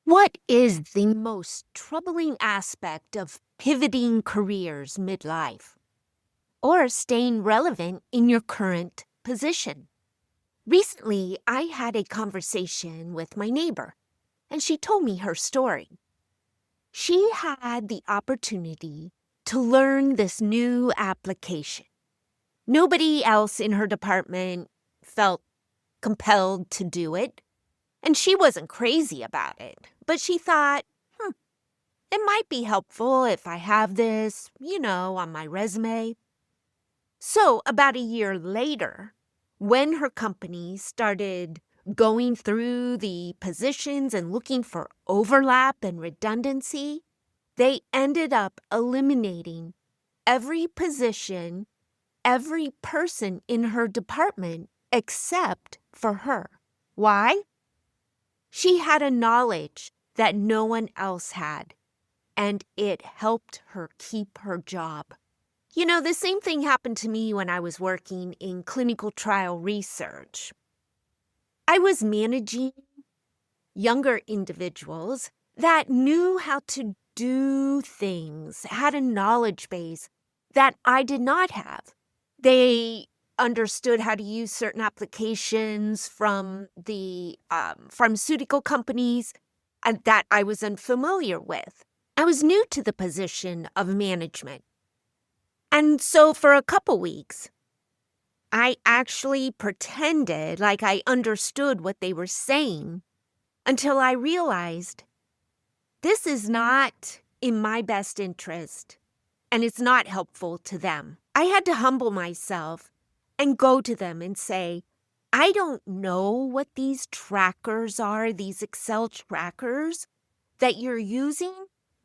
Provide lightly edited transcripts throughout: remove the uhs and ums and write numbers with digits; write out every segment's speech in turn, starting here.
What is the most troubling aspect of pivoting careers midlife or staying relevant in your current position? Recently, I had a conversation with my neighbor, and she told me her story. She had the opportunity to learn this new application. Nobody else in her department felt compelled to do it, and she wasn't crazy about it, but she thought, it might be helpful if I have this, on my resume. So, about a year later, when her company started going through the positions and looking for overlap and redundancy, they ended up eliminating every position, every person in her department except for her. Why? She had a knowledge that no one else had, and it helped her keep her job. The same thing happened to me when I was working in clinical trial research. I was managing younger individuals that knew how to do things, had a knowledge base that I did not have. They understood how to use certain applications from the pharmaceutical companies that I was unfamiliar with. I was new to the position of management. And so for a couple weeks, I actually pretended like I understood what they were saying until I realized this is not in my best interest and it's not helpful to them. I had to humble myself and go to them and say, I don't know what these trackers are, these Excel trackers that you're using,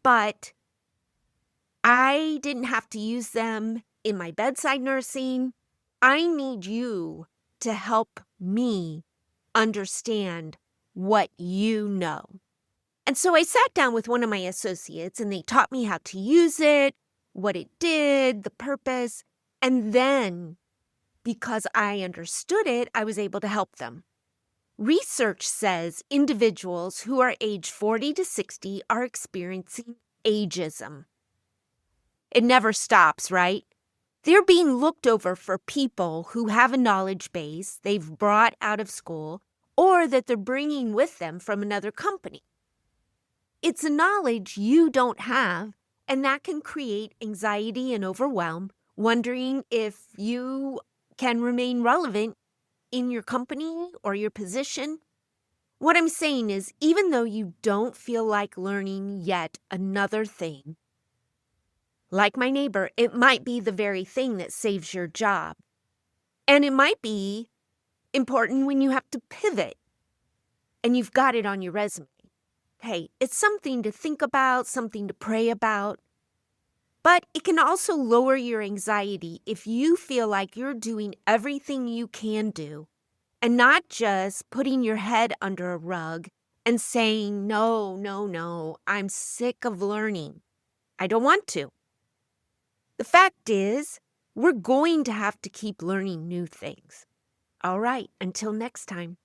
but I didn't have to use them in my bedside nursing. I need you to help me understand what you know. And so I sat down with one of my associates and they taught me how to use it, what it did, the purpose. And then, because I understood it, I was able to help them. Research says individuals who are age 40 to 60 are experiencing ageism. It never stops, right? They're being looked over for people who have a knowledge base they've brought out of school or that they're bringing with them from another company. It's a knowledge you don't have, and that can create anxiety and overwhelm, wondering if you can remain relevant in your company or your position. What I'm saying is, even though you don't feel like learning yet another thing, like my neighbor, it might be the very thing that saves your job. And it might be important when you have to pivot and you've got it on your resume. Hey, it's something to think about, something to pray about. But it can also lower your anxiety if you feel like you're doing everything you can do and not just putting your head under a rug and saying, no, I'm sick of learning. I don't want to. The fact is, we're going to have to keep learning new things. All right, until next time.